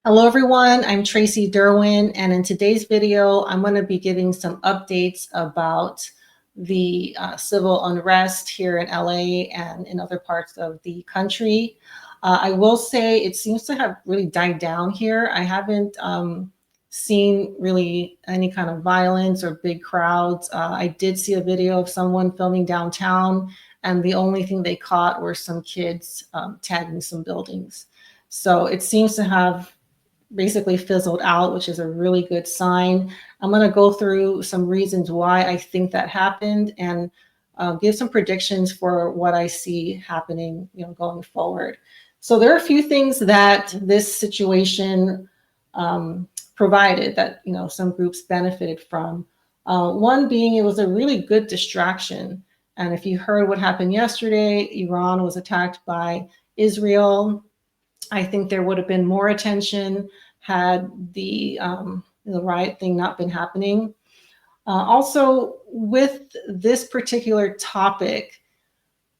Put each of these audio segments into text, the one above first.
Hello everyone, I'm Tracy Derwin, and in today's video, I'm going to be giving some updates about the civil unrest here in LA and in other parts of the country. I will say it seems to have really died down here. I haven't seen really any kind of violence or big crowds. I did see a video of someone filming downtown, and the only thing they caught were some kids tagging some buildings. So it seems to have basically fizzled out, which is a really good sign. I'm going to go through some reasons why I think that happened and give some predictions for what I see happening, going forward. So there are a few things that this situation provided that, some groups benefited from. One being it was a really good distraction. And if you heard what happened yesterday, Iran was attacked by Israel. I think there would have been more attention had the riot thing not been happening. Also, with this particular topic,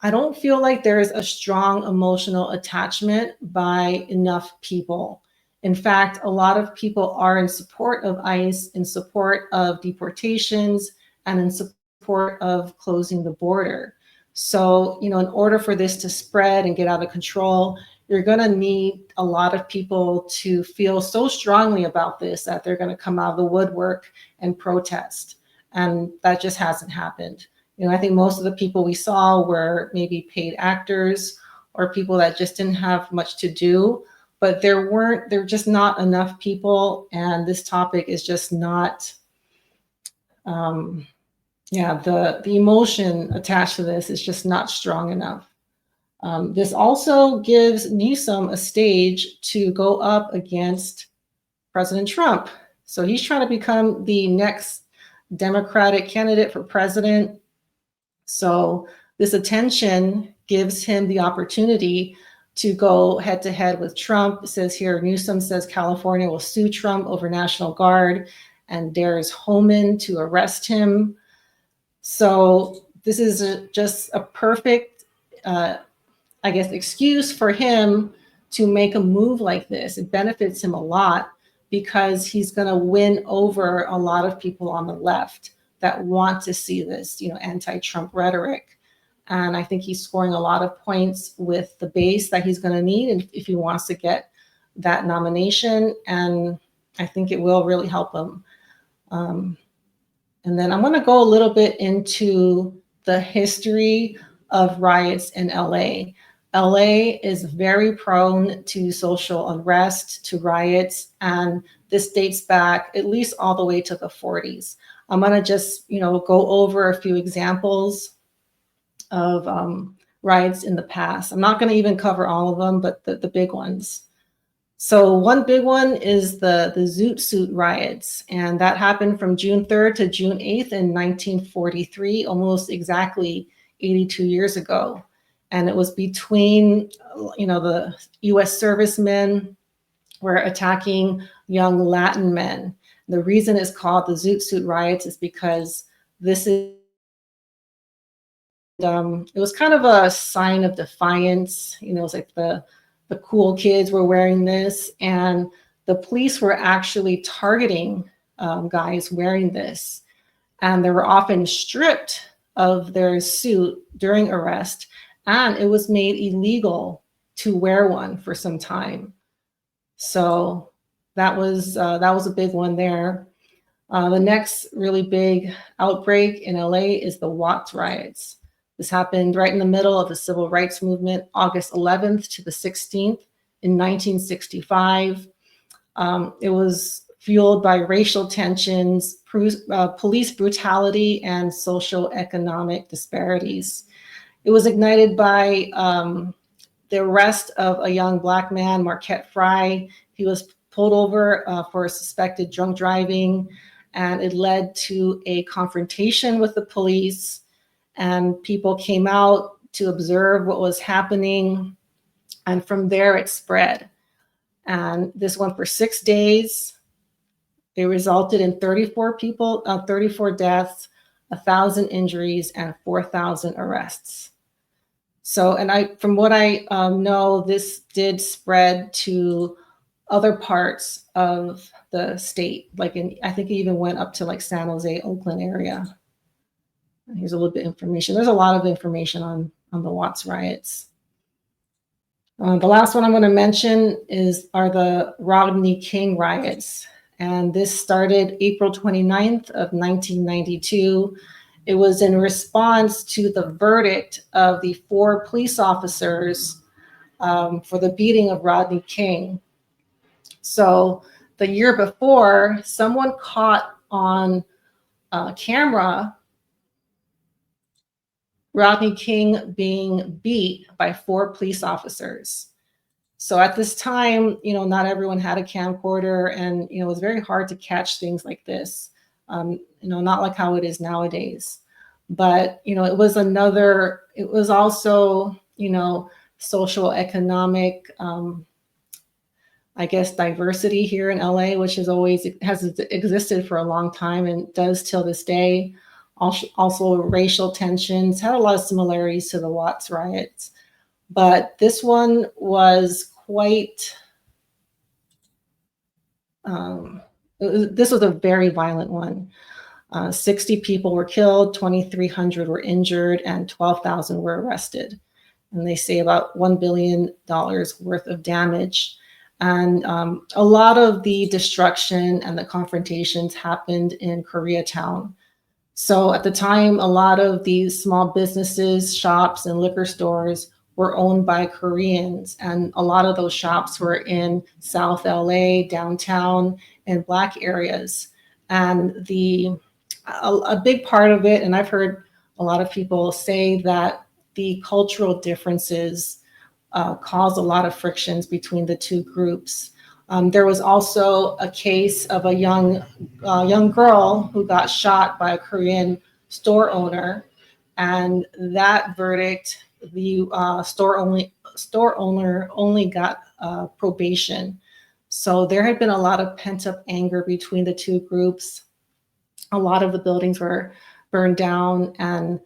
I don't feel like there is a strong emotional attachment by enough people. In fact, a lot of people are in support of ICE, in support of deportations, and in support of closing the border. So, in order for this to spread and get out of control, you're going to need a lot of people to feel so strongly about this that they're going to come out of the woodwork and protest. And that just hasn't happened. I think most of the people we saw were maybe paid actors or people that just didn't have much to do, but there were just not enough people. And this topic is just not, the emotion attached to this is just not strong enough. This also gives Newsom a stage to go up against President Trump. So he's trying to become the next Democratic candidate for president. So this attention gives him the opportunity to go head to head with Trump. It says here, Newsom says California will sue Trump over National Guard and dares Homan to arrest him. So this is just a perfect, excuse for him to make a move like this. It benefits him a lot because he's going to win over a lot of people on the left that want to see this, anti-Trump rhetoric. And I think he's scoring a lot of points with the base that he's going to need if he wants to get that nomination. And I think it will really help him. And then I'm going to go a little bit into the history of riots in LA. LA is very prone to social unrest, to riots, and this dates back at least all the way to the 40s. I'm going to just, go over a few examples of riots in the past. I'm not going to even cover all of them, but the big ones. So one big one is the Zoot Suit riots, and that happened from June 3rd to June 8th in 1943, almost exactly 82 years ago. And it was between, the US servicemen were attacking young Latin men. The reason it's called the Zoot Suit riots is because this is, it was kind of a sign of defiance. It was like the cool kids were wearing this, and the police were actually targeting guys wearing this. And they were often stripped of their suit during arrest, and it was made illegal to wear one for some time. So that was a big one there. The next really big outbreak in LA is the Watts riots. This happened right in the middle of the civil rights movement, August 11th to the 16th in 1965. It was fueled by racial tensions, police brutality, and social economic disparities. It was ignited by the arrest of a young Black man, Marquette Fry. He was pulled over for suspected drunk driving, and it led to a confrontation with the police. And people came out to observe what was happening. And from there, it spread. And this went for 6 days. It resulted in 34 deaths, 1,000 injuries, and 4,000 arrests. So, and from what I know, this did spread to other parts of the state. Like I think it even went up to like San Jose, Oakland area. Here's a little bit of information. There's a lot of information on the Watts riots. The last one I'm going to mention are the Rodney King riots. And this started April 29th of 1992. It was in response to the verdict of the 4 police officers for the beating of Rodney King. So the year before, someone caught on camera Rodney King being beat by 4 police officers. So at this time, not everyone had a camcorder, and it was very hard to catch things like this. Not like how it is nowadays. But it was also social economic, I guess, diversity here in LA, which has existed for a long time and does till this day. Also racial tensions had a lot of similarities to the Watts riots. But this one was quite, this was a very violent one. 60 people were killed, 2,300 were injured, and 12,000 were arrested. And they say about $1 billion worth of damage. And a lot of the destruction and the confrontations happened in Koreatown. So at the time, a lot of these small businesses, shops, and liquor stores were owned by Koreans. And a lot of those shops were in South LA, downtown, and Black areas. And a big part of it, and I've heard a lot of people say that the cultural differences caused a lot of frictions between the 2 groups. There was also a case of a young girl who got shot by a Korean store owner, and that verdict, the store owner only got probation. So there had been a lot of pent-up anger between the 2 groups. A lot of the buildings were burned down, and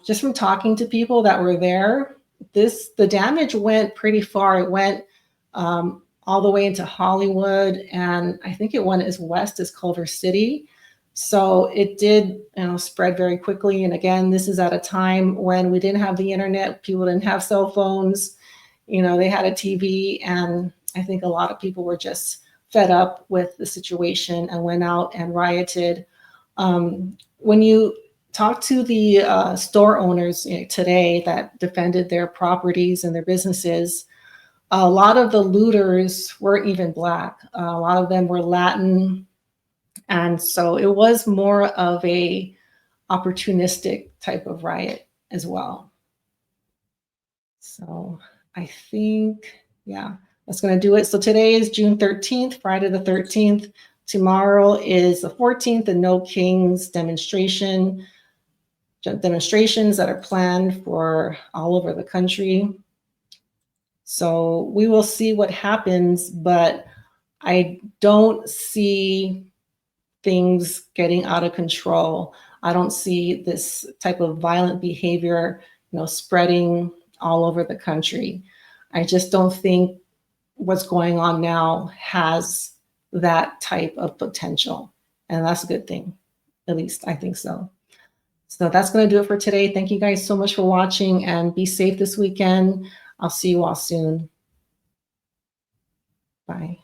just from talking to people that were there, the damage went pretty far. It went all the way into Hollywood, and I think it went as west as Culver City. So it did spread very quickly. And again, this is at a time when we didn't have the internet, people didn't have cell phones, they had a TV, and I think a lot of people were just fed up with the situation and went out and rioted. When you talk to the store owners today that defended their properties and their businesses, a lot of the looters weren't even Black. A lot of them were Latin. And so it was more of a opportunistic type of riot as well. So I think, yeah, that's going to do it. So today is June 13th, Friday the 13th. Tomorrow is the 14th, the No Kings demonstrations that are planned for all over the country. So we will see what happens, but I don't see things getting out of control. I don't see this type of violent behavior, spreading all over the country. I just don't think what's going on now has that type of potential. And that's a good thing. At least I think so. So that's going to do it for today. Thank you guys so much for watching, and be safe this weekend. I'll see you all soon. Bye.